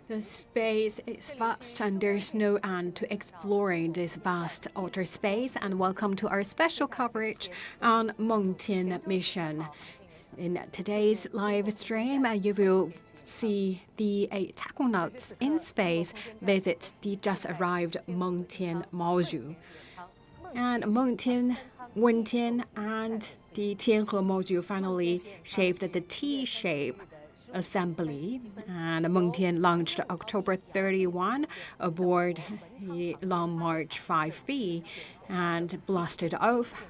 The space is vast and there's no end to exploring this vast outer space. And welcome to our special coverage on Mengtian mission. In today's live stream, you will see the taikonauts in space visit the just arrived Mengtian module. And Mengtian, Mengtian, and the Tianhe module finally shaped the T-shape assembly, and Mengtian launched October 31 aboard the Long March 5B and blasted off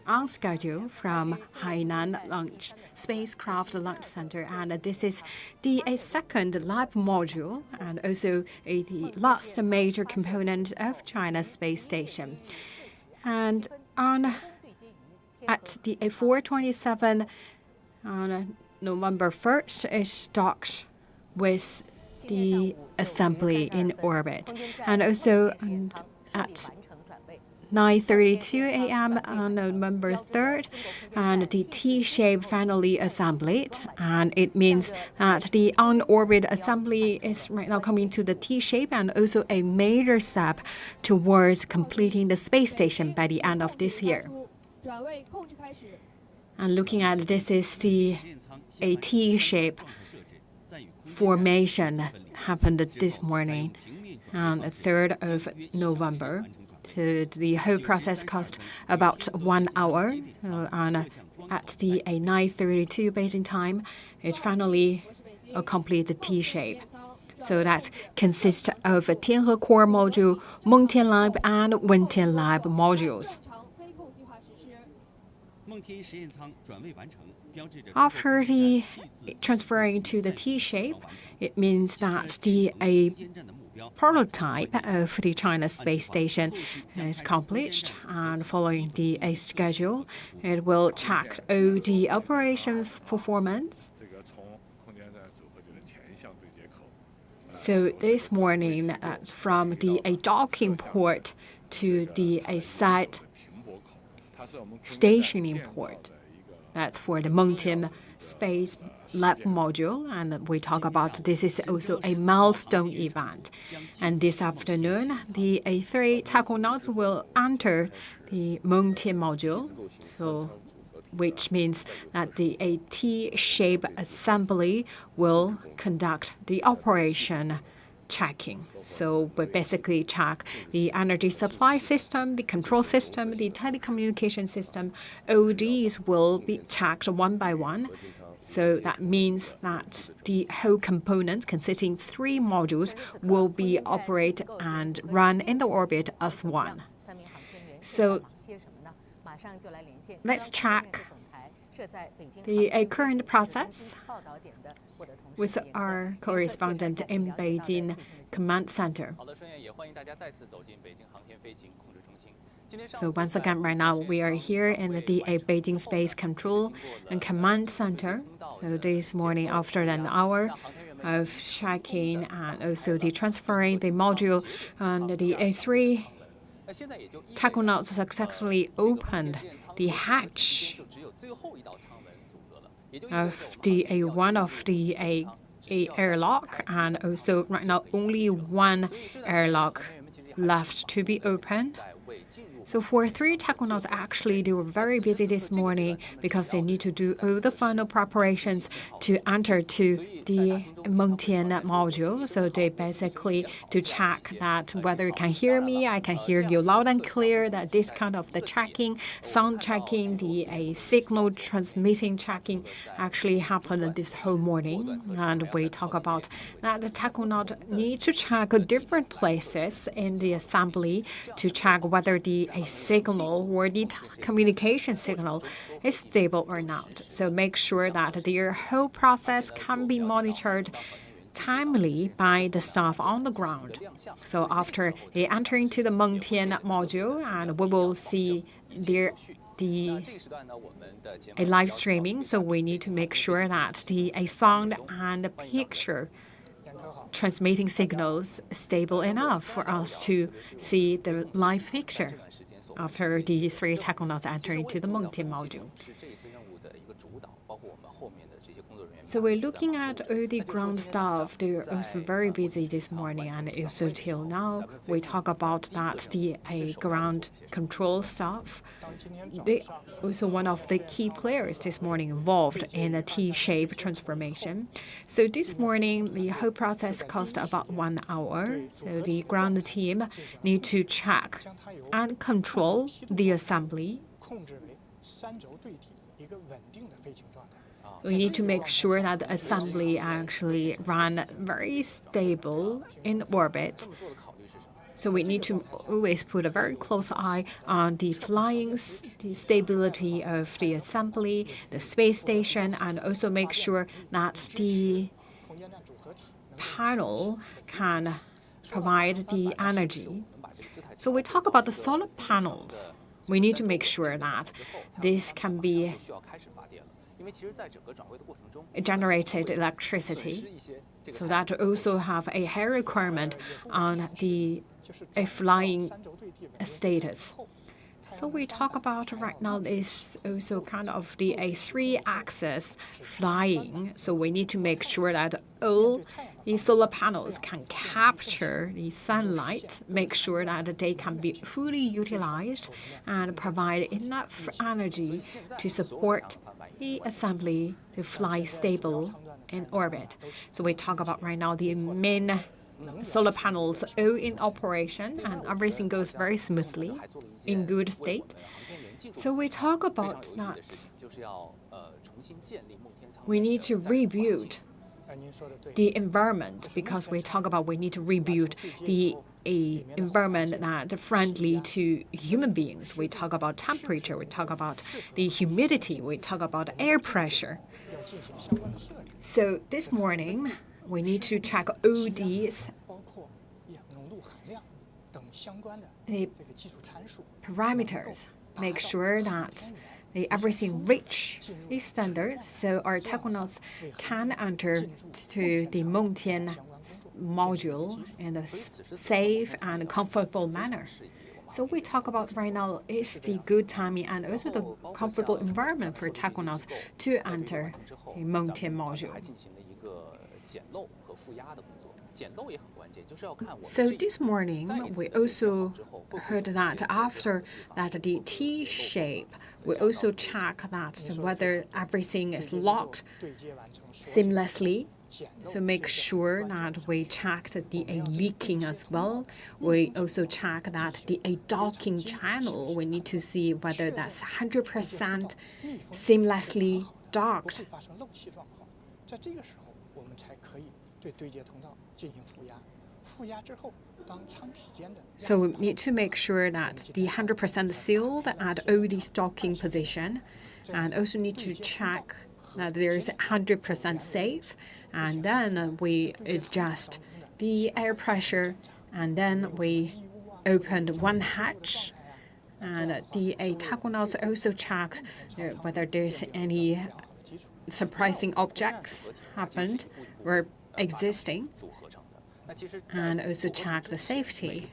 on schedule from Hainan Spacecraft Launch Center. And this is the second lab module and also the last major component of China's space station. And at the 4:27 on November 1st, it docked with the assembly in orbit. And also at 9:32 a.m. on November 3rd, and the T-shape finally assembled. And it means that the on-orbit assembly is right now coming to the T-shape and also a major step towards completing the space station by the end of this year. And looking at this is a T-shape formation happened this morning on the 3rd of November. So the whole process cost about 1 hour. So at the 9:32 Beijing time, it finally completed the T-shape. So that consists of a Tianhe core module, Mengtian lab, and Mengtian lab modules. After the transferring to the T-shape, it means that the prototype of the China space station is accomplished, and following the schedule, it will check all the operation performance. So this morning, from the docking port to the site stationing port. That's for the Mengtian Space Lab module, and we talk about this is also a milestone event. And this afternoon, the three taikonauts will enter the Mengtian module, which means that the T-shape assembly will conduct the operation checking. So we basically check the energy supply system, the control system, the telecommunication system. All these will be checked one by one. So that means that the whole component, consisting 3 modules, will be operated and run in the orbit as one. So let's check the current process with our correspondent in Beijing Command Center. So once again, right now we are here in the Beijing Space Control and Command Center. So this morning, after an hour of checking and also the transferring the module, and the 3 taikonauts successfully opened the hatch of the one of the airlock, and also right now only one airlock left to be opened. So for 3 taikonauts, actually, they were very busy this morning because they need to do all the final preparations to enter to the Mengtian module. So they basically to check that whether you can hear me, I can hear you loud and clear, that this kind of the checking, sound checking, the signal transmitting checking actually happened this whole morning. And we talk about that the taikonaut need to check different places in the assembly to check whether the signal or the communication signal is stable or not. So make sure that their whole process can be monitored timely by the staff on the ground. So after they enter into the Mengtian module, and we will see the live streaming. So we need to make sure that the sound and picture transmitting signals stable enough for us to see the live picture. after the 3 taikonauts enter into the Mengtian module. So we're looking at all the ground staff. They're also very busy this morning, and also till now, we talk about that the ground control staff. They also one of the key players this morning involved in the T-shape transformation. So this morning, the whole process cost about 1 hour. So the ground team need to check and control the assembly. We need to make sure that the assembly actually run very stable in orbit. So we need to always put a very close eye on the the stability of the assembly, the space station, and also make sure that the panel can provide the energy. So we talk about the solar panels. We need to make sure that this can be generated electricity, so that also have a high requirement on a flying status. So we talk about right now is also kind of the 3-axis flying. So we need to make sure that all the solar panels can capture the sunlight, make sure that they can be fully utilized and provide enough energy to support the assembly to fly stable in orbit. So we talk about right now the main solar panels all in operation, and everything goes very smoothly, in good state. So we talk about that we need to rebuild the environment, because we talk about we need to rebuild the environment that friendly to human beings. We talk about temperature, we talk about the humidity, we talk about air pressure. So this morning, we need to check all these parameters, make sure that everything reach the standard, so our taikonauts can enter to the Mengtian module in a safe and comfortable manner. So we talk about right now is the good timing and also the comfortable environment for taikonauts to enter the Mengtian module. So this morning, we also heard that after that the T-shape, we also check that whether everything is locked seamlessly. So make sure that we check the leaking as well. We also check that the docking channel, we need to see whether that's 100% seamlessly docked. So we need to make sure that the 100% sealed at all the docking position, and also need to check that there is 100% safe, and then we adjust the air pressure, and then we opened one hatch, and the taikonauts also checked whether there's any surprising objects happened or existing, and also check the safety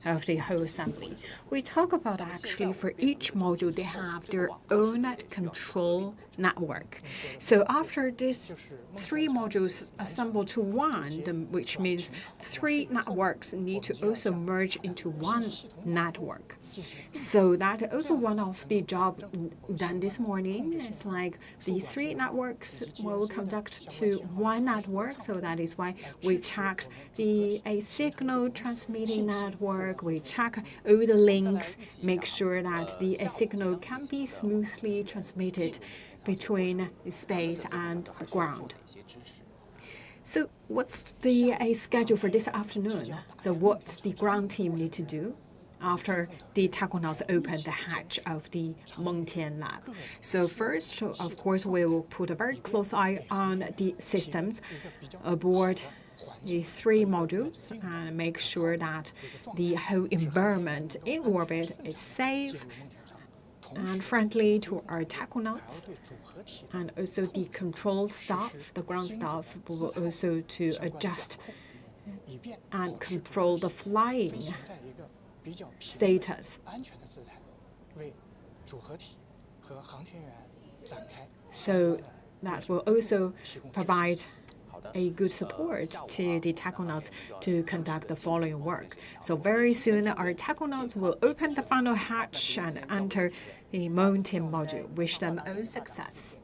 of the whole assembly. We talk about actually for each module, they have their own control network. So after these 3 modules assemble to one, which means 3 networks need to also merge into one network. So that's also one of the job done this morning. It's like the 3 networks will conduct to one network. So that is why we checked the signal transmitting network. We check all the links, make sure that the signal can be smoothly transmitted between the space and the ground. So what's the schedule for this afternoon? So what the ground team need to do after the taikonauts open the hatch of the Mengtian lab? So first, of course, we will put a very close eye on the systems aboard the 3 modules and make sure that the whole environment in orbit is safe and friendly to our taikonauts, and also the control staff, the ground staff, will also to adjust and control the flying status. So that will also provide a good support to the taikonauts to conduct the following work. So very soon, our taikonauts will open the final hatch and enter the Mengtian module. Wish them all success.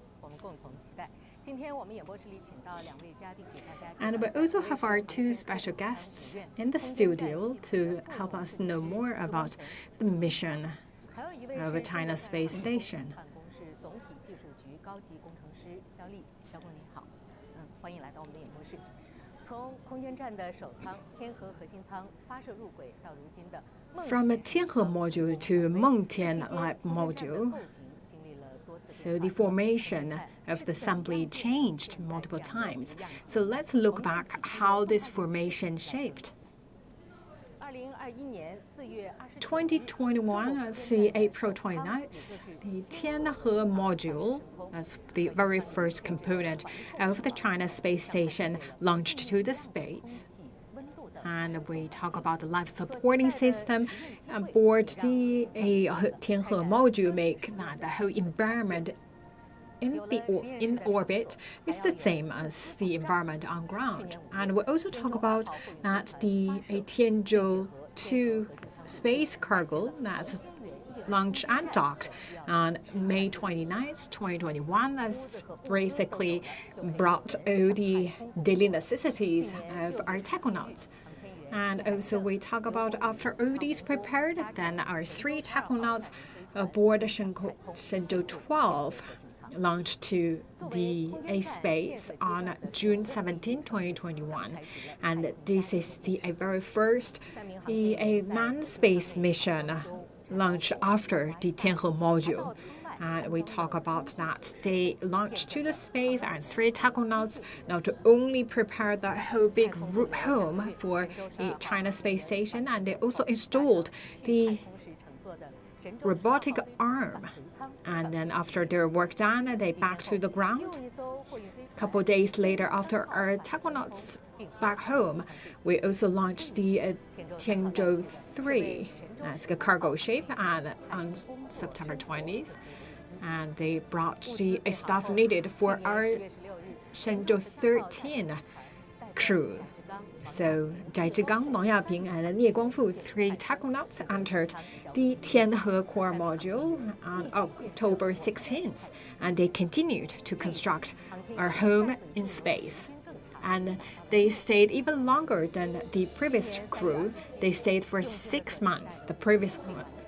And we also have our two special guests in the studio to help us know more about the mission of China's space station. From a Tianhe module to Mengtian lab module, so the formation of the assembly changed multiple times. So let's look back how this formation shaped. 2021, see April 29th, the Tianhe module, as the very first component of the China space station, launched to the space. And we talk about the life supporting system aboard the Tianhe module, make that the whole environment in orbit is the same as the environment on ground. And we also talk about that the Tianzhou 2 space cargo that's launched and docked on May 29th, 2021, has basically brought all the daily necessities of our taikonauts. And also we talk about after all these prepared, then our 3 taikonauts aboard Shenzhou 12 launched to the space on June 17, 2021. And this is the very first manned space mission launched after the Tianhe module. And we talk about that they launched to the space and 3 taikonauts not only prepared the whole big home for the China space station, and they also installed the robotic arm. And then after their work done, they back to the ground. A couple of days later, after our taikonauts back home, we also launched the Tianzhou 3 as a cargo ship and on September 20th. And they brought the stuff needed for our Shenzhou 13 crew. So Zhai Zhigang, Wang Yaping, and Nie Guangfu, 3 taikonauts, entered the Tianhe core module on October 16th, and they continued to construct our home in space. And they stayed even longer than the previous crew. They stayed for 6 months. The previous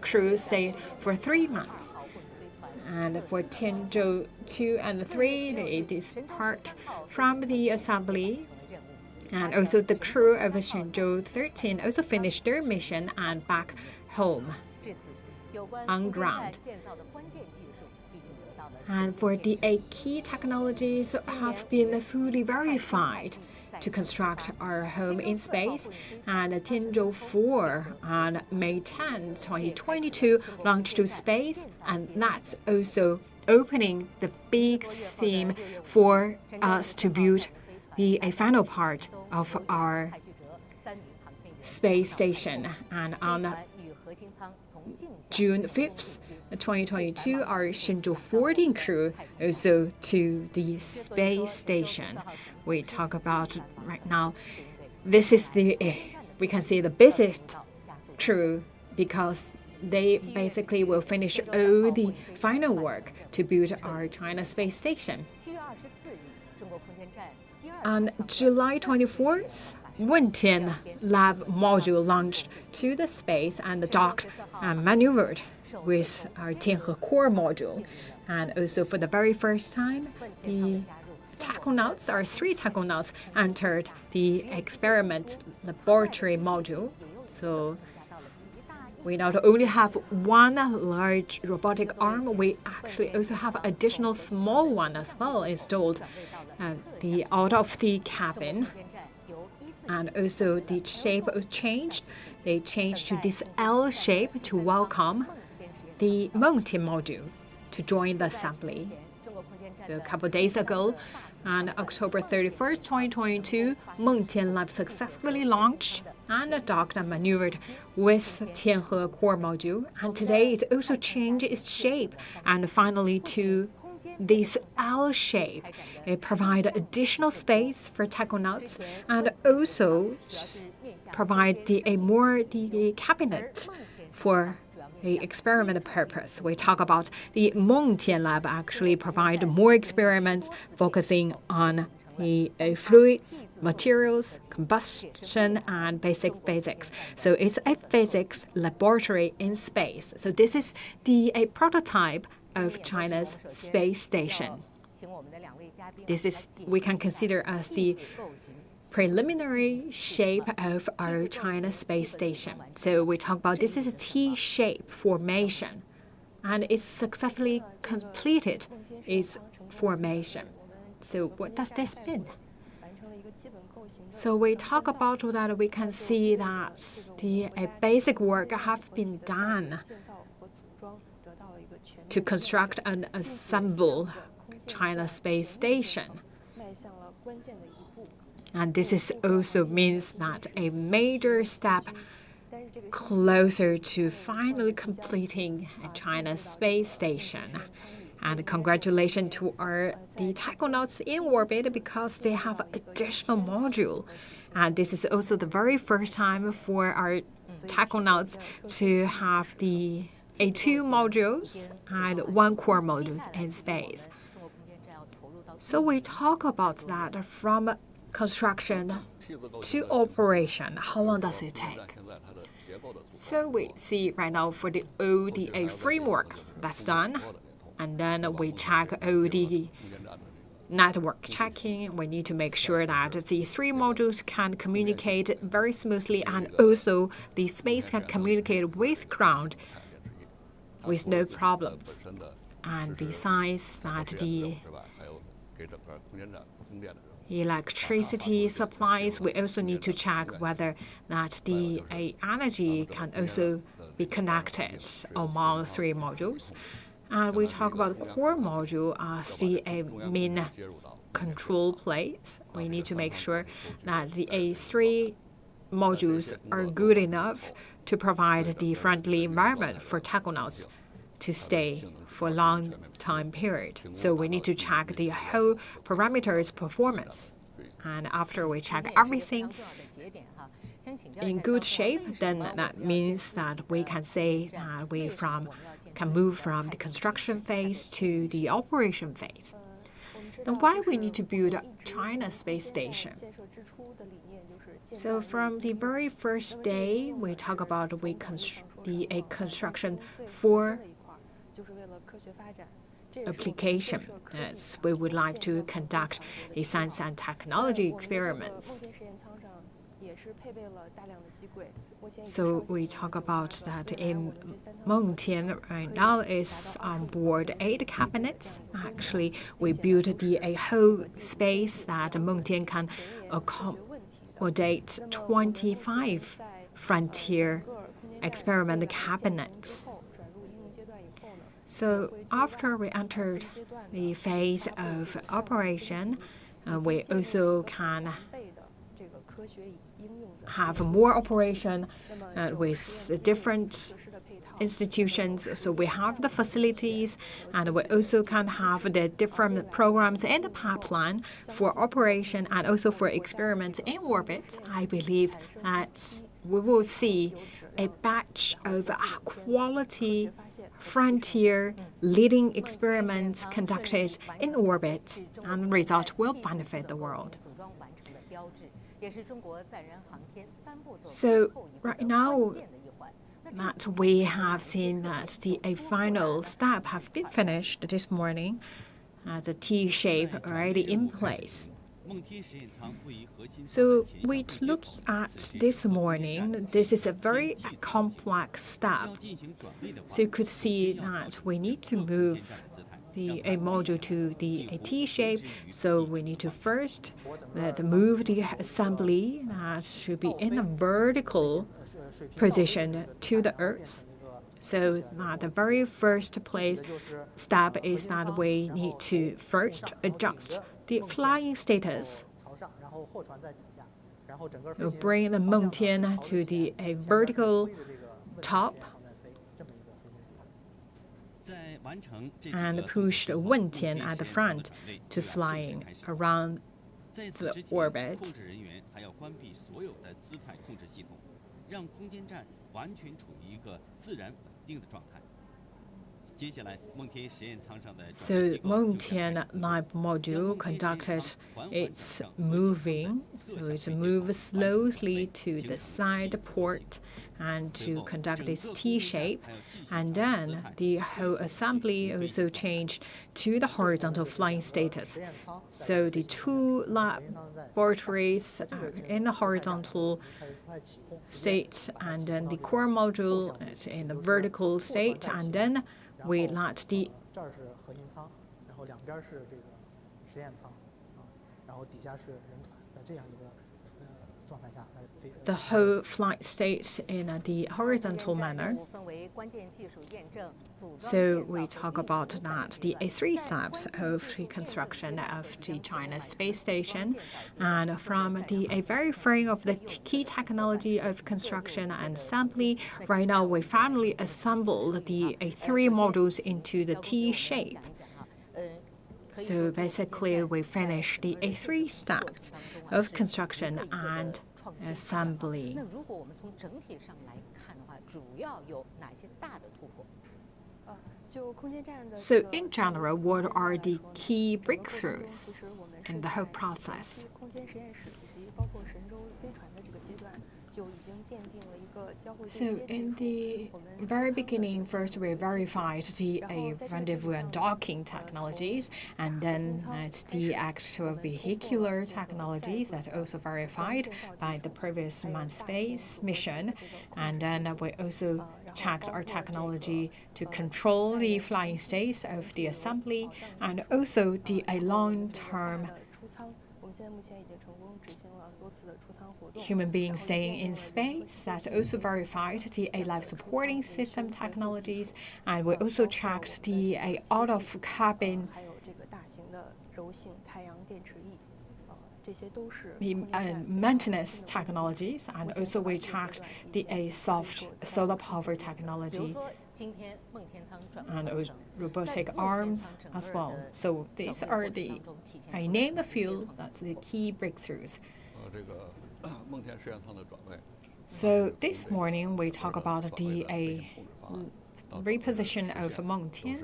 crew stayed for 3 months. And for Tianzhou 2 and 3, they depart from the assembly. And also the crew of Shenzhou 13 also finished their mission and back home on ground. And for the 8 key technologies have been fully verified to construct our home in space. And Tianzhou 4 on May 10, 2022 launched to space, and that's also opening the big theme for us to build a final part of our space station. And on June 5th, 2022, our Shenzhou 14 crew also to the space station. We talk about right now, this is we can say the busiest crew because they basically will finish all the final work to build our China space station. On July 24th, Mengtian lab module launched to the space and docked and maneuvered with our Tianhe core module. And also for the very first time, the taikonauts, our 3 taikonauts, entered the experiment laboratory module. So we not only have one large robotic arm, we actually also have additional small one as well installed out of the cabin. And also the shape changed. They changed to this L shape to welcome the Mengtian module to join the assembly. A couple of days ago, on October 31st, 2022, Mengtian Lab successfully launched and docked and maneuvered with Tianhe core module. And today it also changed its shape and finally to this L shape. It provides additional space for taikonauts and also provide the cabinet for the experiment purpose. We talk about the Mengtian lab actually provide more experiments focusing on the fluids, materials, combustion, and basic physics. So it's a physics laboratory in space. So this is a prototype of China's space station. This we can consider as the preliminary shape of our China space station. So we talk about this is a T-shape formation, and it's successfully completed its formation. So what does this mean? So we talk about that we can see that the basic work have been done to construct and assemble China space station. And this also means that a major step closer to finally completing China's space station. And congratulations to the taikonauts in orbit because they have additional module. And this is also the very first time for our taikonauts to have two modules and one core module in space. So we talk about that from construction to operation. How long does it take? So we see right now for the ODA framework, that's done. And then we check OD network checking. We need to make sure that the three modules can communicate very smoothly and also the space can communicate with ground with no problems. And besides that, the electricity supplies, we also need to check whether that the energy can also be connected among three modules. And we talk about core module as the main control plate. We need to make sure that the A3 modules are good enough to provide the friendly environment for taikonauts to stay for a long time period. So we need to check the whole parameters performance. And after we check everything in good shape, then that means that we can say that we can move from the construction phase to the operation phase. Then why we need to build China space station? So from the very first day, we talk about the construction for application. As we would like to conduct the science and technology experiments. So we talk about that in Mengtian right now is on board 8 cabinets. Actually, we built a whole space that Mengtian can accommodate 25 frontier experiment cabinets. So after we entered the phase of operation, we also can have more operation with different institutions. So we have the facilities, and we also can have the different programs in the pipeline for operation and also for experiments in orbit. I believe that we will see a batch of quality frontier leading experiments conducted in orbit, and the result will benefit the world. So right now that we have seen that a final step have been finished this morning, the T shape already in place. So we look at this morning, this is a very complex step. So you could see that we need to move a module to a T shape. So we need to first move the assembly that should be in a vertical position to the Earth. So the very first step is that we need to first adjust the flying status. We'll bring the Mengtian to the vertical top and push the Wentian at the front to flying around the orbit. So Mengtian lab module conducted its moving, so it moves slowly to the side port and to conduct this T shape, and then the whole assembly also changed to the horizontal flying status. So the two laboratories are in the horizontal state, and then the core module is in the vertical state, and then we let the whole flight state in the horizontal manner. So we talk about that the three steps of the construction of the China space station, and from the very frame of the key technology of construction and assembly, right now we finally assembled the three modules into the T shape. So basically, we finished the three steps of construction and assembly. So in general, what are the key breakthroughs in the whole process? So in the very beginning, first we verified the rendezvous and docking technologies, and then it's the actual vehicular technologies that also verified by the previous manned space mission, and then we also checked our technology to control the flying states of the assembly, and also the long-term human beings staying in space. That also verified the life supporting system technologies, and we also checked the out-of-cabin maintenance technologies, and also we checked the soft solar power technology and robotic arms as well. So these are the, I name a few, that's the key breakthroughs. So this morning we talk about the reposition of Mengtian.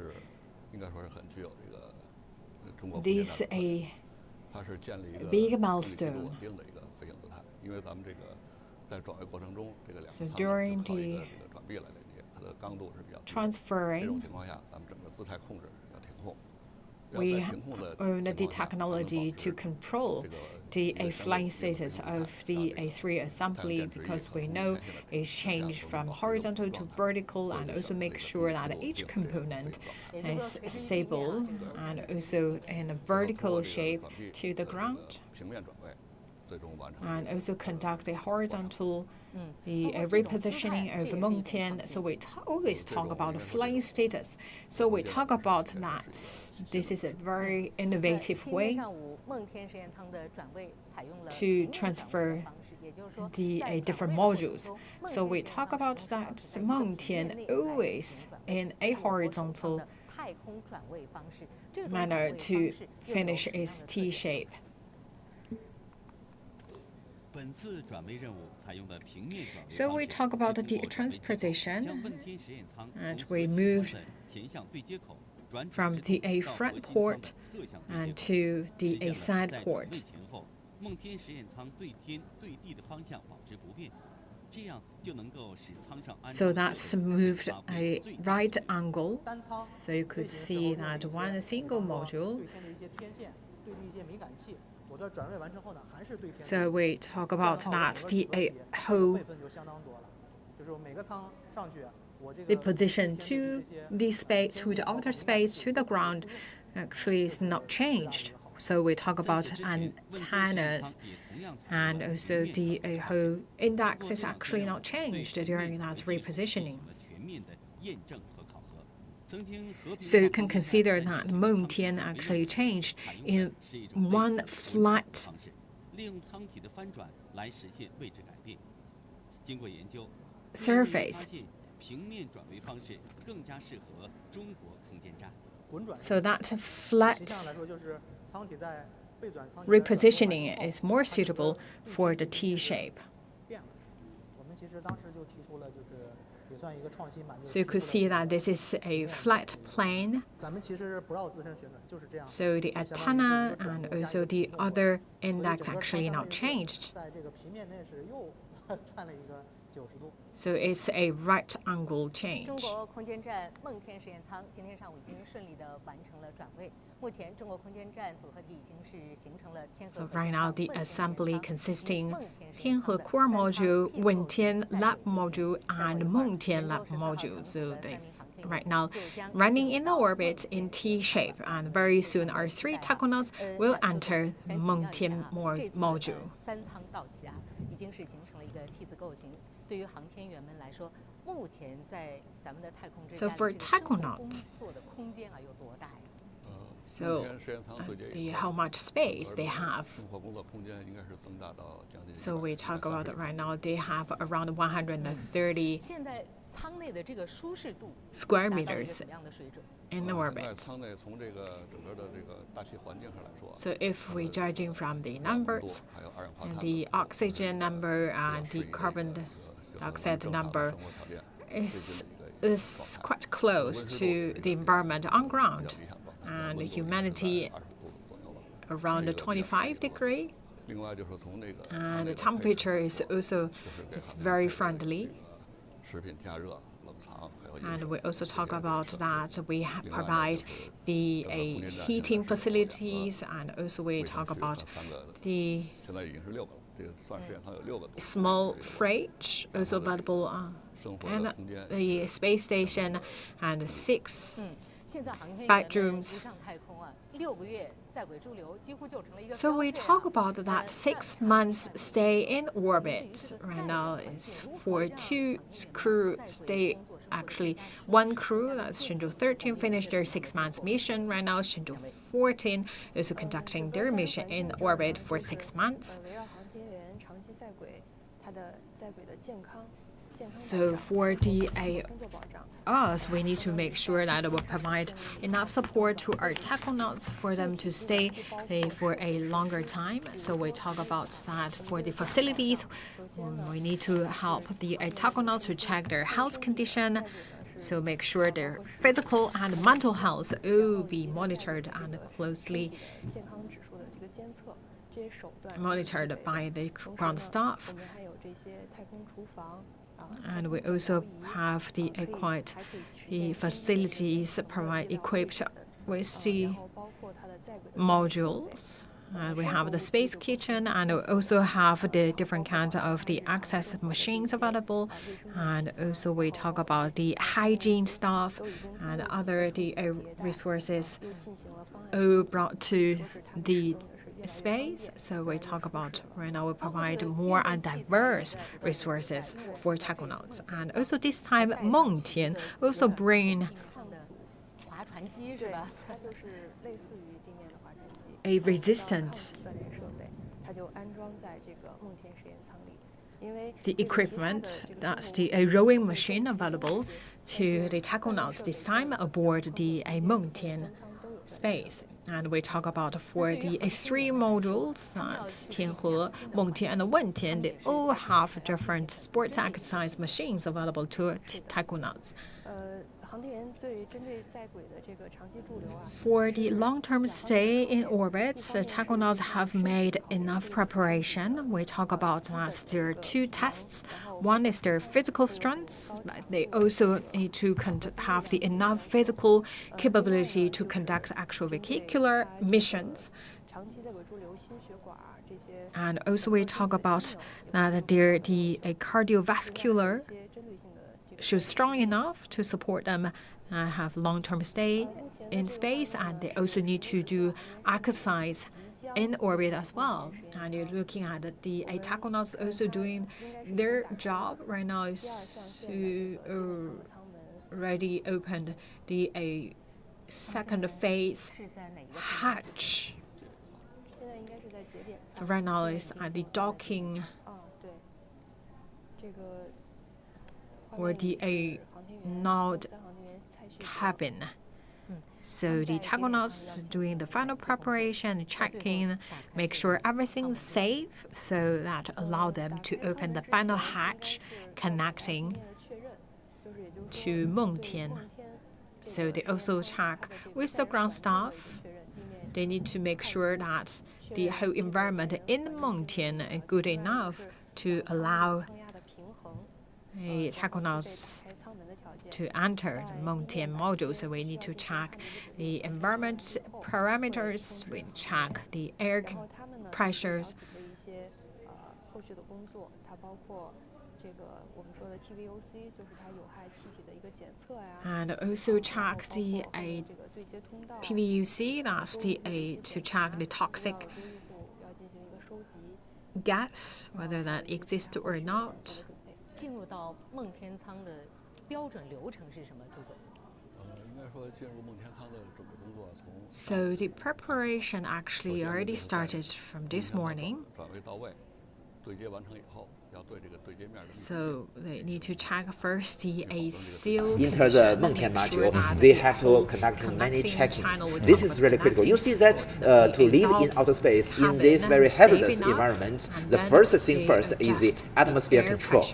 This is a big milestone. So during the transferring, we own the technology to control the flying status of the A3 assembly, because we know it's changed from horizontal to vertical, and also make sure that each component is stable and also in a vertical shape to the ground, and also conduct a horizontal repositioning of Mengtian. So we always talk about the flying status. So we talk about that. This is a very innovative way to transfer the different modules. So we talk about that Mengtian always in a horizontal manner to finish its T shape. So we talk about the transposition, and we moved from the front port and to the side port. So that's moved a right angle, so you could see that one single module. So we talk about that the whole the position to the space, to the outer space, to the ground actually is not changed. So we talk about antennas, and also the whole index is actually not changed during that repositioning. So you can consider that Mengtian actually changed in one flat surface. So that flat repositioning is more suitable for the T shape. So you could see that this is a flat plane. So the antenna and also the other index actually not changed. So it's a right angle change. So right now the assembly consisting Tianhe core module, Mengtian lab module, and Mengtian lab module. So they right now running in the orbit in T shape, and very soon our 3 taikonauts will enter Mengtian module. So for taikonauts, so how much space they have. So we talk about it right now, they have around 130 square meters in the orbit. So if we're judging from the numbers, and the oxygen number and the carbon dioxide number is quite close to the environment on ground, and humanity around 25 degrees, and the temperature is also very friendly. And we also talk about that we provide the heating facilities, and also we talk about the small fridge also available, and the space station, and 6 bedrooms. So we talk about that 6 months stay in orbit. Right now is for 2 crew stay. Actually, 1 crew, that's Shenzhou 13, finished their 6 months mission. Right now, Shenzhou 14 is conducting their mission in orbit for 6 months. So for us, we need to make sure that we provide enough support to our taikonauts for them to stay for a longer time. So we talk about that for the facilities. We need to help the taikonauts to check their health condition. So make sure their physical and mental health will be monitored and closely monitored by the ground staff. And we also have the facilities equipped with the modules. We have the space kitchen, and we also have the different kinds of the access machines available. And also we talk about the hygiene stuff and other resources all brought to the space. So we talk about right now we provide more and diverse resources for taikonauts. And also this time Mengtian also bring a resistant the equipment, that's the rowing machine available to the taikonauts this time aboard the Mengtian space. And we talk about for the 3 modules, that's Tianhe, Mengtian, and Wentian, they all have different sports exercise machines available to taikonauts. For the long-term stay in orbit, the taikonauts have made enough preparation. We talk about that there are 2 tests. One is their physical strengths. They also need to have the enough physical capability to conduct actual vehicular missions. And also we talk about that the cardiovascular should strong enough to support them have long-term stay in space, and they also need to do exercise in orbit as well. And you're looking at the taikonauts also doing their job right now is to already opened the second phase hatch. So right now it's at the docking or the node cabin. So the taikonauts doing the final preparation, checking, make sure everything's safe, so that allow them to open the final hatch connecting to Mengtian. So they also check with the ground staff. They need to make sure that the whole environment in Mengtian is good enough to allow taikonauts to enter the Mengtian module. So we need to check the environment parameters, we check the air pressures, and also check the TVUC, that's to check the toxic gas, whether that exists or not. 进入到梦天舱的标准流程是什么，朱总？应该说进入梦天舱的准备工作从 So the preparation actually already started from this morning. 转位到位，对接完成以后，要对这个对接面的。So they need to check first the seal Enter the Mengtian module, they have to conduct many checkings. This is really critical. You see that to live in outer space in this very hazardous environment, the first thing first is the atmosphere control.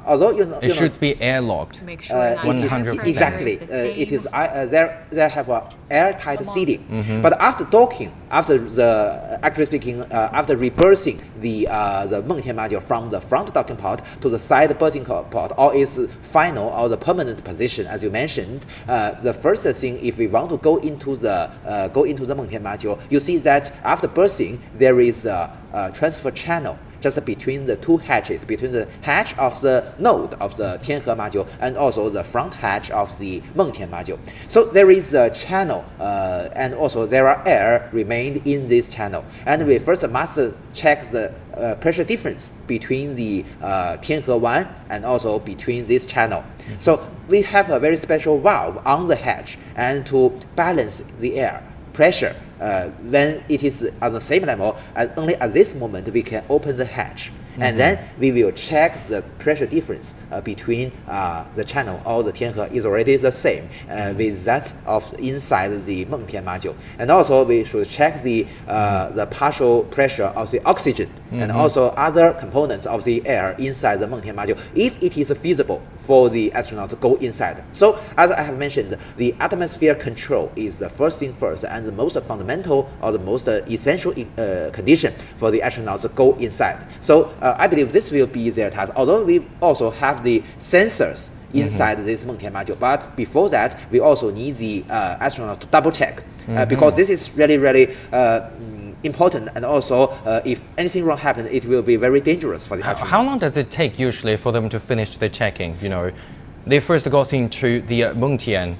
Although it should be airlocked. 100%. Exactly. It is there have a airtight sealing. But after docking, after the actually speaking, after reversing the Mengtian module from the front docking port to the side berthing port, or its final or the permanent position, as you mentioned, the first thing, if we want to go into the Mengtian module, you see that after berthing there is a transfer channel just between the two hatches, between the hatch of the node of the Tianhe module and also the front hatch of the Mengtian module. So there is a channel, and also there are air remained in this channel. And we first must check the pressure difference between the Tianhe 1 and also between this channel. So we have a very special valve on the hatch and to balance the air pressure. When it is on the same level, only at this moment we can open the hatch. And then we will check the pressure difference between the channel or the Tianhe is already the same with that of inside the Mengtian module. And also we should check the partial pressure of the oxygen and also other components of the air inside the Mengtian module, if it is feasible for the astronaut to go inside. So as I have mentioned, the atmosphere control is the first thing first and the most fundamental or the most essential condition for the astronauts to go inside. So I believe this will be their task, although we also have the sensors inside this Mengtian module. But before that, we also need the astronaut to double check because this is really, really important. And also, if anything wrong happens, it will be very dangerous for the astronaut. How long does it take usually for them to finish the checking? You know, they first got into the Mengtian,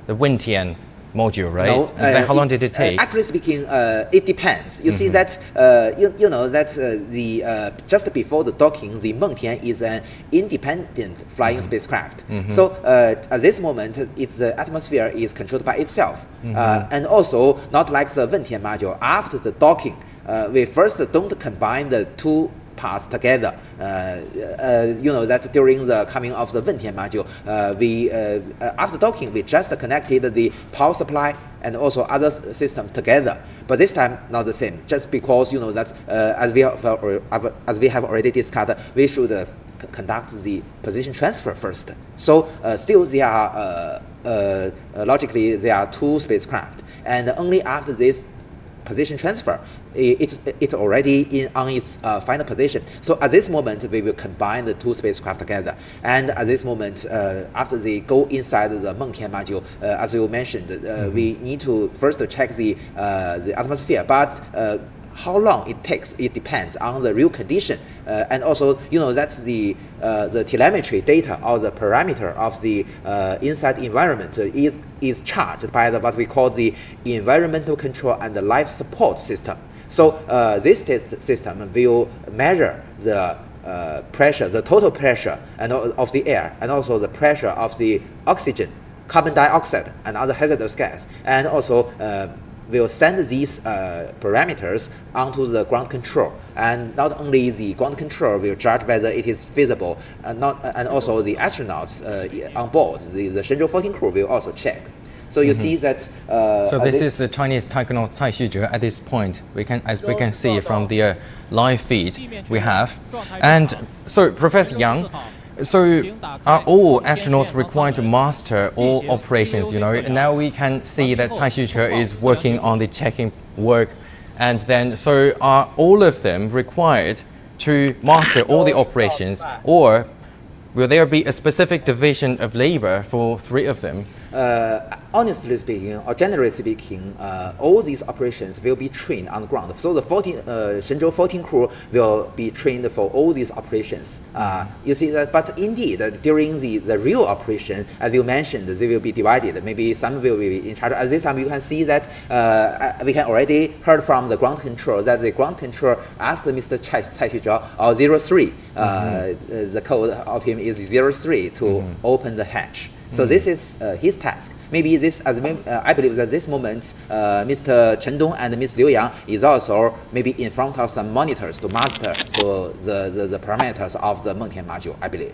the Mengtian module, right? No, then how long did it take? Actually speaking, it depends. You see that you know that the just before the docking, the Mengtian is an independent flying spacecraft. So at this moment, its atmosphere is controlled by itself, and also not like the Mengtian module. After the docking, we first don't combine the two parts together. You know that during the coming of the Mengtian module, we after docking we just connected the power supply and also other systems together. But this time not the same, just because you know that as we have already discussed, we should conduct the position transfer first. So still there are logically there are two spacecraft, and only after this position transfer, it's already on its final position. So at this moment, we will combine the two spacecraft together. And at this moment, after they go inside the Mengtian module, as you mentioned, we need to first check the atmosphere. But how long it takes, it depends on the real condition. And also, you know, that's the telemetry data or the parameter of the inside environment is charged by what we call the environmental control and the life support system. So this test system will measure the pressure, the total pressure of the air, and also the pressure of the oxygen, carbon dioxide, and other hazardous gas, and also will send these parameters onto the ground control, and not only the ground control will judge whether it is feasible, and also the astronauts on board, the Shenzhou 14 crew will also check. So you see that. So this is the Chinese taikonaut Cai Xizhe at this point. As we can see from the live feed we have, and so Professor Yang. So are all astronauts required to master all operations, you know? And now we can see that Cai Xizhe is working on the checking work, and then so are all of them required to master all the operations, or will there be a specific division of labor for 3 of them? Honestly speaking, or generally speaking, all these operations will be trained on the ground. So the Shenzhou 14 crew will be trained for all these operations. You see that, but indeed, during the real operation, as you mentioned, they will be divided. Maybe some will be in charge. At this time, you can see that we can already heard from the ground control that the ground control asked Mr. Cai Xizhe, or 03, the code of him is 03 to open the hatch. So this is his task. Maybe this, I believe that this moment, Mr. Chen Dong and Ms. Liu Yang is also maybe in front of some monitors to master the parameters of the Mengtian module, I believe.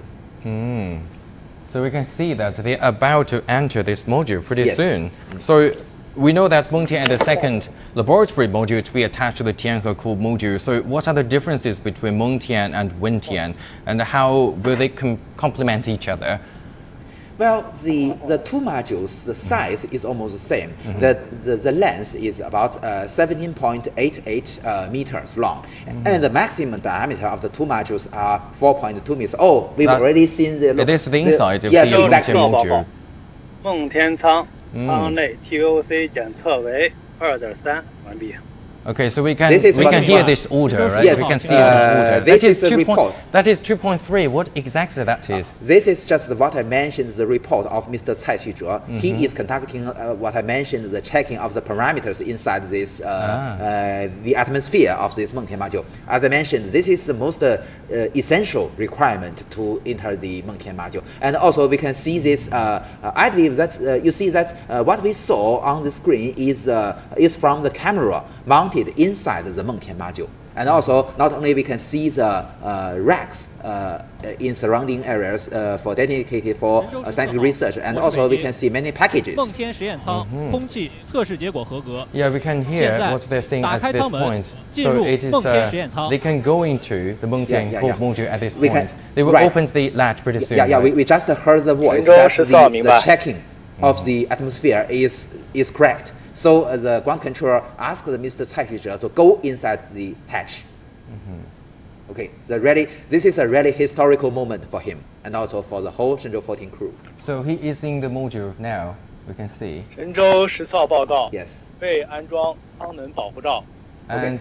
So we can see that they're about to enter this module pretty soon. So we know that Mengtian is the second laboratory module to be attached to the Tianhe core module. So what are the differences between Mengtian and Wentian, and how will they complement each other? Well, the 2 modules, the size is almost the same. The length is about 17.88 meters long, and the maximum diameter of the 2 modules are 4.2 meters. Oh, we've already seen the. It is the inside of yes, the exactly. module. 梦天舱舱内 TOC 检测为2.3完毕。 Okay, so we can what hear we- this order, right? Yes, we can see this order. this is the report. That is 2.3. What exactly that is? This is just what I mentioned, the report of Mr. Cai Xizhe. He is conducting what I mentioned, the checking of the parameters inside this, the atmosphere of this Mengtian module. As I mentioned, this is the most essential requirement to enter the Mengtian module. And also we can see this, I believe that you see that what we saw on the screen is from the camera mounted inside the Mengtian module. And also, not only we can see the racks in surrounding areas dedicated for scientific research, and also we can see many packages. 梦天实验舱空气测试结果合格。 Yeah, we can hear what they're saying at this point. So it is they can go into the Mengtian core module at this point. They will open the latch pretty soon. Yeah, right? we just heard the voice that the checking of the atmosphere is correct. So the ground controller asked Mr. Cai Xizhe to go inside the hatch. Okay, this is a really historical moment for him, and also for the whole Shenzhou 14 crew. So he is in the module now. We can see. 神舟实测报告 Yes. 未安装舱门保护罩。 And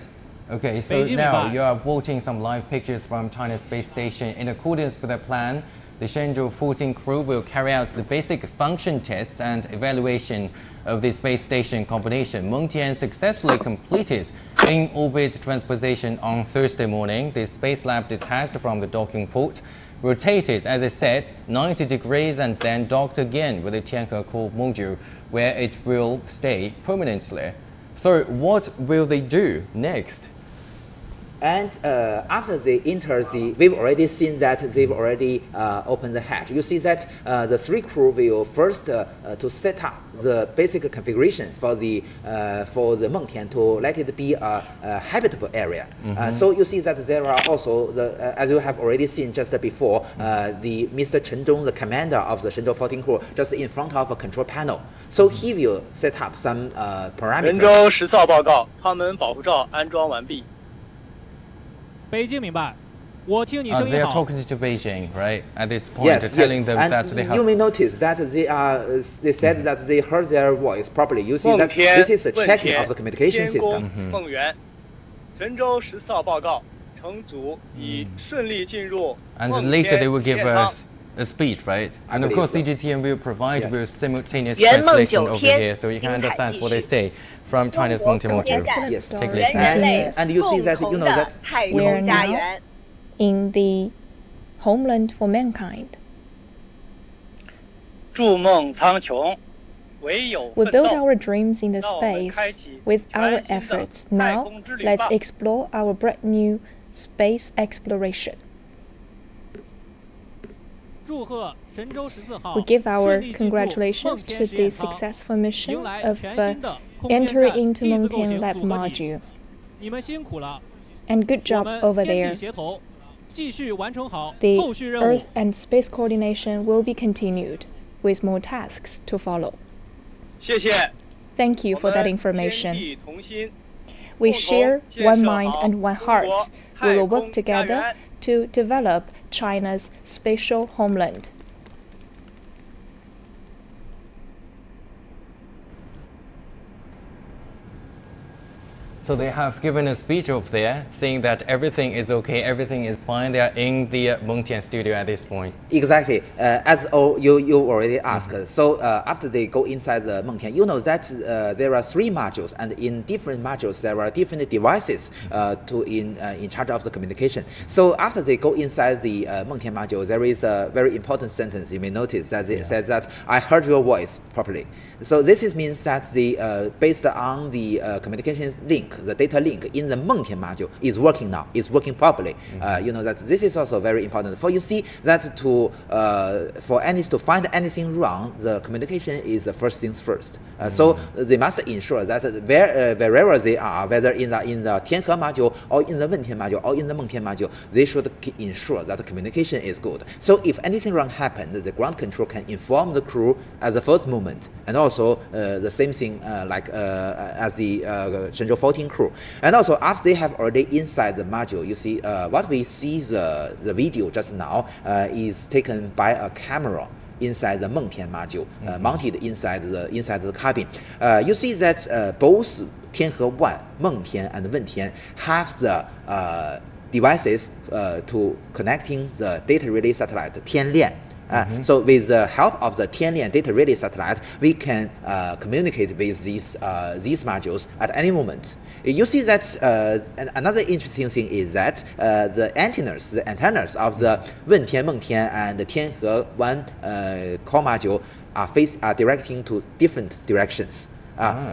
okay, so now you are watching some live pictures from China Space Station. In accordance with the plan, the Shenzhou 14 crew will carry out the basic function tests and evaluation of the space station combination. Mengtian successfully completed in-orbit transposition on Thursday morning. The space lab detached from the docking port, rotated, as I said, 90 degrees and then docked again with the Tianhe core module, where it will stay permanently. So what will they do next? And after they enter we've already seen that they've already opened the hatch. You see that the 3 crew will first to set up the basic configuration for the Mengtian to let it be a habitable area. So you see that there are also as you have already seen just before, the Mr. Chen Dong, the commander of the Shenzhou 14 crew, just in front of a control panel. So he will set up some 神 parameters. 舟实测报告舱门保护罩安装完毕。 北京明白，我听你声 They 音 are 好。 talking to Beijing, right? At this point, Yes, telling them and that they you have. may notice that they said that they heard their voice properly. You see 梦 that 天 this is a 问 checking 天 of the communication 监工 system. 梦圆，神舟实测报告乘组已顺利进入 And 梦 later 天 they will 实 give 验舱 us a speech, right? I And of believe course, so. CGTN will provide Yeah. with simultaneous 圆梦 translation 9 over 天 here, so you can 金海 understand 继 what they 续 say from China's 中 Mengtian 国空间 module. 站 Yes, take 人 listen. 人类 And you see that 共 you 同 know 的 that 太 We are 空家 now 园。 in the homeland for mankind. 筑梦苍穹， We build our dreams in the space with our efforts. Now, let's explore our brand new space exploration. We give our congratulations to the successful mission of entering into Mengtian Lab module. And good job over there. The Earth and space coordination will be continued with more tasks to follow. Thank you for that information. We share one mind and one heart. We will work together to develop China's spatial homeland. So they have given a speech over there saying that everything is okay, everything is fine. They are in the Mengtian studio at this point. Exactly. As you already asked. So after they go inside the Mengtian, you know that there are 3 modules, and in different modules there are different devices in charge of the communication. So after they go inside the Mengtian module, there is a very important sentence you may notice that it says that I heard your voice properly. So this means that the based on the communications link, the data link in the Mengtian module is working now, is working properly. You know that this is also very important. For you see that to find anything wrong, the communication is the first things first. So they must ensure that wherever they are, whether in the Tianhe module or in the Mengtian module or in the Mengtian module, they should ensure that the communication is good. So if anything wrong happened, the ground control can inform the crew at the first moment, and also the same thing as the Shenzhou 14 crew. And also after they have already inside the module, you see what we see the video just now is taken by a camera inside the Mengtian module, mounted inside the cabin. You see that both Tianhe 1, Mengtian and Wentian have the devices to connecting the data relay satellite Tianlian. So with the help of the Tianlian data relay satellite, we can communicate with these modules at any moment. You see that another interesting thing is that the antennas of the Wentian, Mengtian, and the Tianhe 1 core module are directing to different directions.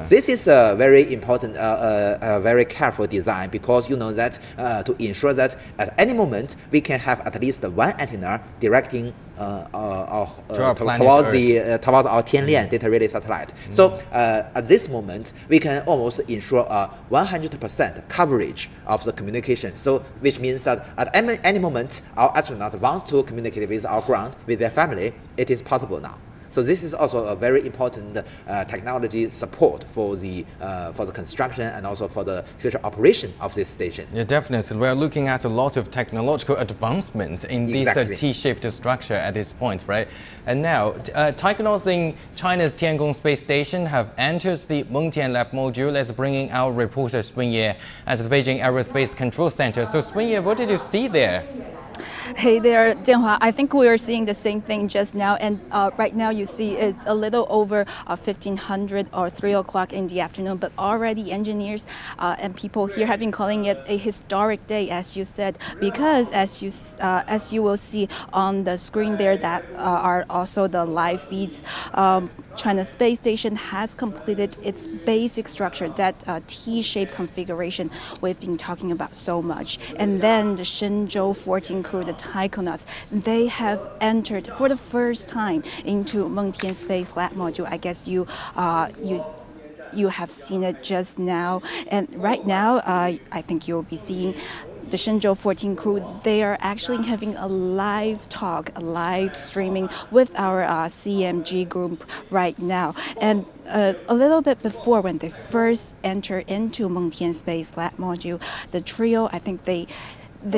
This is a very important, very careful design, because you know that to ensure that at any moment we can have at least one antenna directing towards our Tianlian data relay satellite. So at this moment we can almost ensure a 100% coverage of the communication. So which means that at any moment our astronauts want to communicate with our ground, with their family, it is possible now. So this is also a very important technology support for the construction and also for the future operation of this station. Yeah, definitely. We're looking at a lot of technological advancements in this T-shaped structure at this point, right? And now, taikonauts in China's Tiangong space station have entered the Mengtian Lab module. Let's bring in our reporter Sunye at the Beijing Aerospace Control Center. So Sunye, what did you see there? Hey there, Tianhe. I think we are seeing the same thing just now, and right now you see it's a little over 1500 or 3 o'clock in the afternoon, but already engineers and people here have been calling it a historic day, as you said, because as you will see on the screen there, that are also the live feeds. China Space Station has completed its basic structure, that T-shaped configuration we've been talking about so much, and then the Shenzhou 14 crew, the taikonauts, they have entered for the first time into Mengtian Space Lab module. I guess you have seen it just now, and right now I think you'll be seeing the Shenzhou 14 crew. They are actually having a live talk, a live streaming with our CMG group right now. And a little bit before, when they first enter into Mengtian Space Lab module, the trio, I think they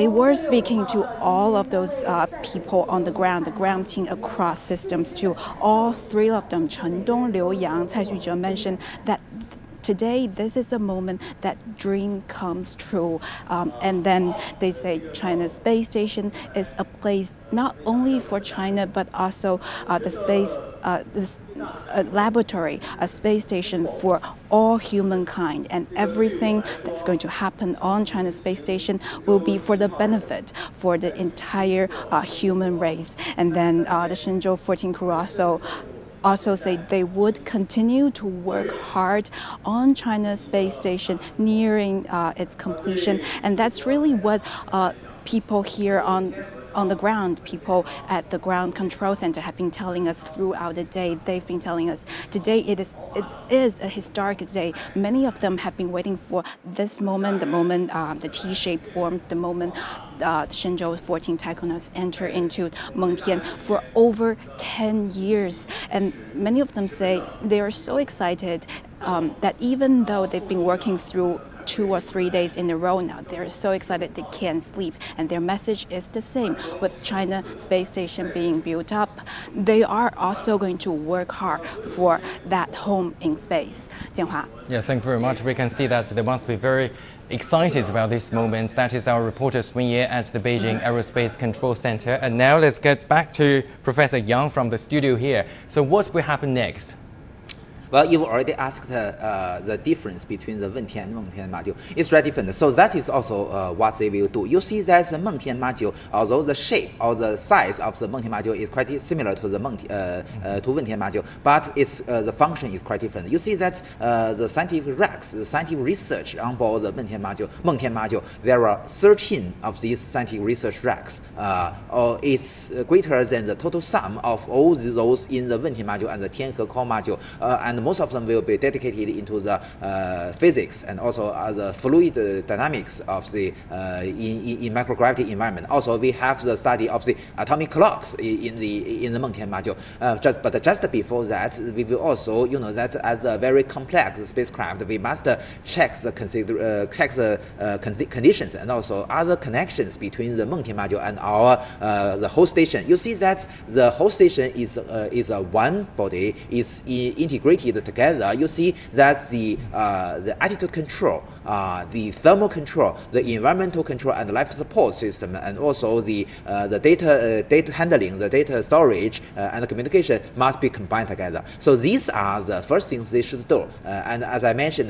were speaking to all of those people on the ground team across systems, to all 3 of them. Chen Dong, Liu Yang, Cai Xuzhe mentioned that today, this is a moment that dream comes true. And then they say China's space station is a place not only for China, but also the space, a laboratory, a space station for all humankind. And everything that's going to happen on China's space station will be for the benefit for the entire human race. And then the Shenzhou 14 crew also also say they would continue to work hard on China's space station nearing its completion. And that's really what people here on the ground, people at the ground control center have been telling us throughout the day. They've been telling us today it is a historic day. Many of them have been waiting for this moment, the moment the T-shape forms, the moment Shenzhou 14 taikonauts enter into Mengtian for over 10 years. And many of them say they are so excited that even though they've been working through 2 or 3 days in a row now, they're so excited they can't sleep. And their message is the same. With China space station being built up, they are also going to work hard for that home in space. Jianhua. Yeah, thank you very much. We can see that they must be very excited about this moment. That is our reporter Tianhe at the Beijing Aerospace Control Center. And now let's get back to Professor Yang from the studio here. So what will happen next? Well, you've already asked the difference between the Mengtian and Mengtian module. It's very different. So that is also what they will do. You see that the Mengtian module, although the shape or the size of the Mengtian module is quite similar to the Mengtian module, but its the function is quite different. You see that the scientific racks, the scientific research on board the Mengtian module, there are 13 of these scientific research racks. It's greater than the total sum of all those in the Mengtian module and the Tianhe core module. And most of them will be dedicated into the physics and also the fluid dynamics of the in microgravity environment. Also, we have the study of the atomic clocks in the Mengtian module. But just before that, we will also, that as a very complex spacecraft, we must check the conditions and also other connections between the Mengtian module and our the host station. You see that the host station is a one body, is integrated together. You see that the attitude control, the thermal control, the environmental control, and the life support system, and also the data handling, the data storage, and the communication must be combined together. So these are the first things they should do. And as I mentioned,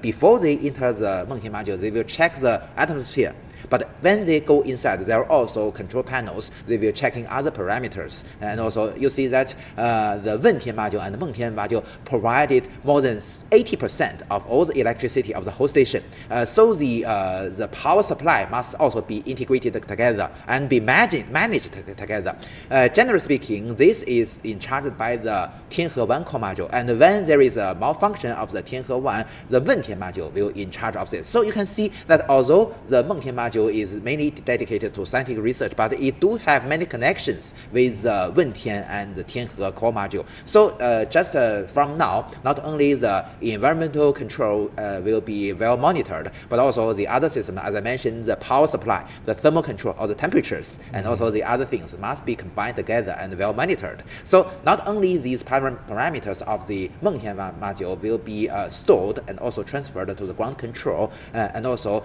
before they enter the Mengtian module, they will check the atmosphere. But when they go inside, there are also control panels. They will checking other parameters. And also, you see that the Mengtian module and the Mengtian module provided more than 80% of all the electricity of the whole station. So the power supply must also be integrated together and be managed together. Generally speaking, this is in charge by the Tianhe 1 core module. And when there is a malfunction of the Tianhe 1, the Mengtian module will in charge of this. So you can see that although the Mengtian module is mainly dedicated to scientific research, but it do have many connections with Mengtian and the Tianhe core module. So just from now, not only the environmental control will be well monitored, but also the other system, as I mentioned, the power supply, the thermal control, or the temperatures, and also the other things must be combined together and well monitored. So not only these parameters of the Mengtian module will be stored and also transferred to the ground control, and also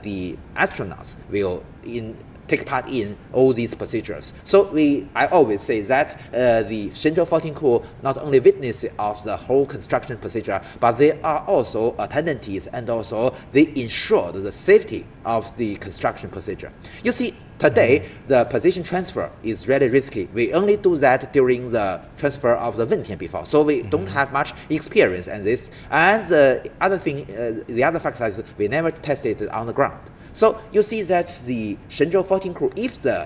the astronauts will take part in all these procedures. So I always say that the Shenzhou 14 crew not only witness of the whole construction procedure, but they are also attendees and also they ensure the safety of the construction procedure. You see, today the position transfer is really risky. We only do that during the transfer of the Mengtian before, so we don't have much experience in this. And the other thing, the other factor is we never tested it on the ground. So you see that the Shenzhou 14 crew, if the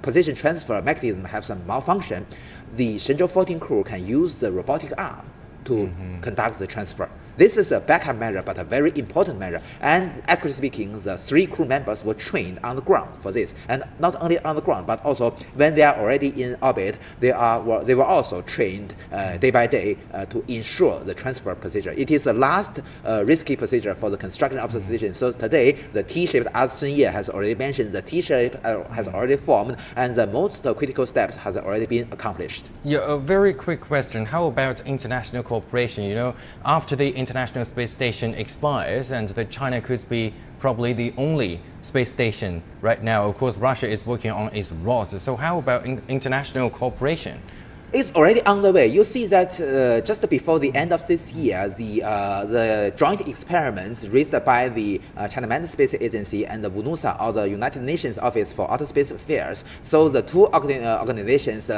position transfer mechanism have some malfunction, the Shenzhou 14 crew can use the robotic arm to conduct the transfer. This is a backup measure, but a very important measure. And actually speaking, the 3 crew members were trained on the ground for this. And not only on the ground, but also when they are already in orbit, they were also trained day by day to ensure the transfer procedure. It is the last risky procedure for the construction of the station. So today, the T-shaped, as Tianhe has already mentioned, the T-shape has already formed, and the most critical steps has already been accomplished. Yeah, a very quick question. How about international cooperation? After the International Space Station expires, and China could be probably the only space station right now. Of course, Russia is working on its ROS. So how about international cooperation? It's already on the way. You see that just before the end of this year, the joint experiments raised by the China Manned Space Agency and the UNOSA, or the United Nations Office for Outer Space Affairs. So the two organizations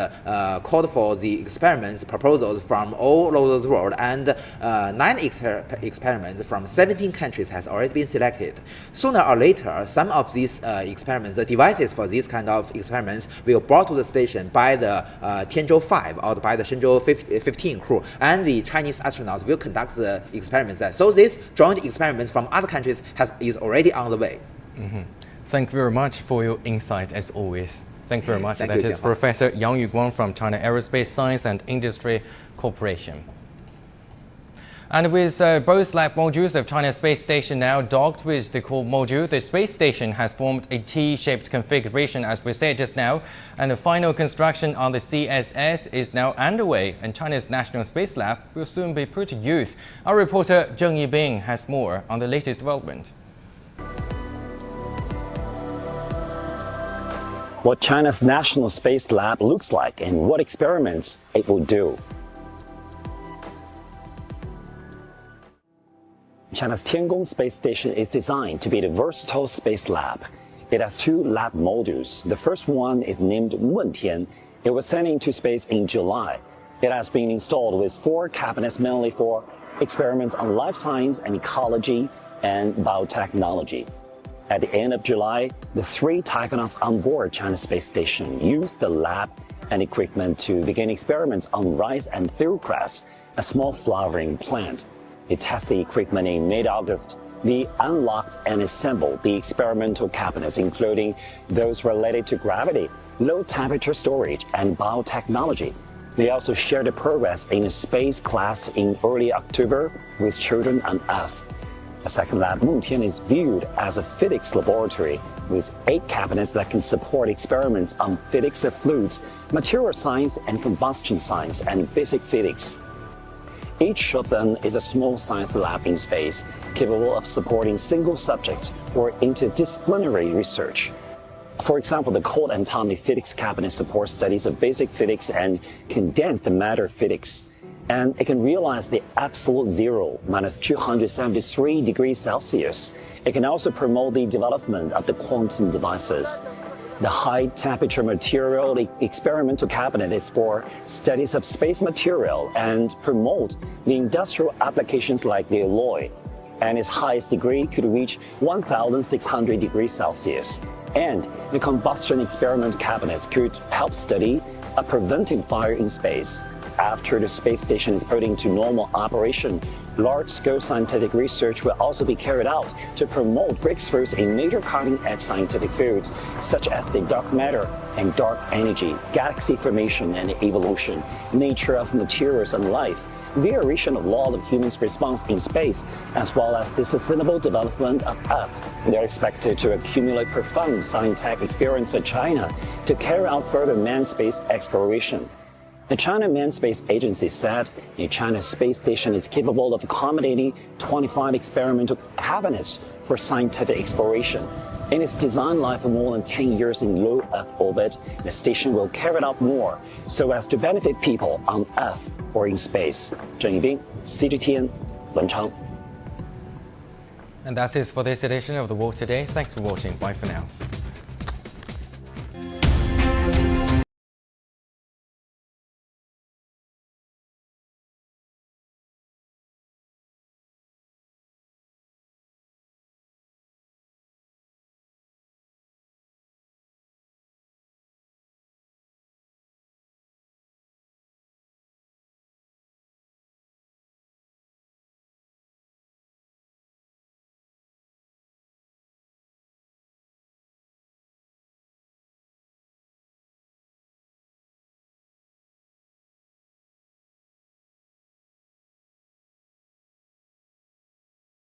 called for the experiments proposals from all over the world, and 9 experiments from 17 countries has already been selected. Sooner or later, some of these experiments, the devices for these kind of experiments, will brought to the station by the Tianzhou 5 or by the Shenzhou 15 crew, and the Chinese astronauts will conduct the experiments there. So this joint experiment from other countries is already on the way. Thank you very much for your insight as always. Thank you very much. That is Tianhe. Professor Yang Yuguang from China Aerospace Science and Industry Corporation. And with both lab modules of China Space Station now docked with the core module, the space station has formed a T-shaped configuration, as we said just now, and the final construction on the CSS is now underway, and China's National Space Lab will soon be put to use. Our reporter Zheng Yibing has more on the latest development. What China's National Space Lab looks like and what experiments it will do. China's Tiangong space station is designed to be a versatile space lab. It has 2 lab modules. The first one is named Mengtian. It was sent into space in July. It has been installed with 4 cabinets mainly for experiments on life science and ecology and biotechnology. At the end of July, the 3 taikonauts on board China Space Station used the lab and equipment to begin experiments on rice and theograss, a small flowering plant. They tested the equipment in mid-August. They unlocked and assembled the experimental cabinets, including those related to gravity, low-temperature storage, and biotechnology. They also shared the progress in a space class in early October with children on Earth. The second lab, Mengtian, is viewed as a physics laboratory with 8 cabinets that can support experiments on physics of fluids, material science and combustion science, and basic physics. Each of them is a small science lab in space, capable of supporting single subject or interdisciplinary research. For example, the cold atomic physics cabinet supports studies of basic physics and condensed matter physics. And it can realize the absolute zero, minus 273 degrees Celsius. It can also promote the development of the quantum devices. The high-temperature material experimental cabinet is for studies of space material and promote the industrial applications like the alloy. And its highest degree could reach 1,600 degrees Celsius. And the combustion experiment cabinets could help study preventing fire in space. After the space station is put into normal operation, large-scale scientific research will also be carried out to promote breakthroughs in major cutting-edge scientific fields, such as the dark matter and dark energy, galaxy formation and evolution, nature of materials and life, variation of law of human response in space, as well as the sustainable development of Earth. They are expected to accumulate profound scientific experience for China to carry out further manned space exploration. The China Manned Space Agency said the China Space Station is capable of accommodating 25 experimental cabinets for scientific exploration. In its design life of more than 10 years in low Earth orbit, the station will carry out more so as to benefit people on Earth or in space. Zheng Yibing, CGTN, Wenchang. And that's it for this edition of The World Today. Thanks for watching. Bye for now.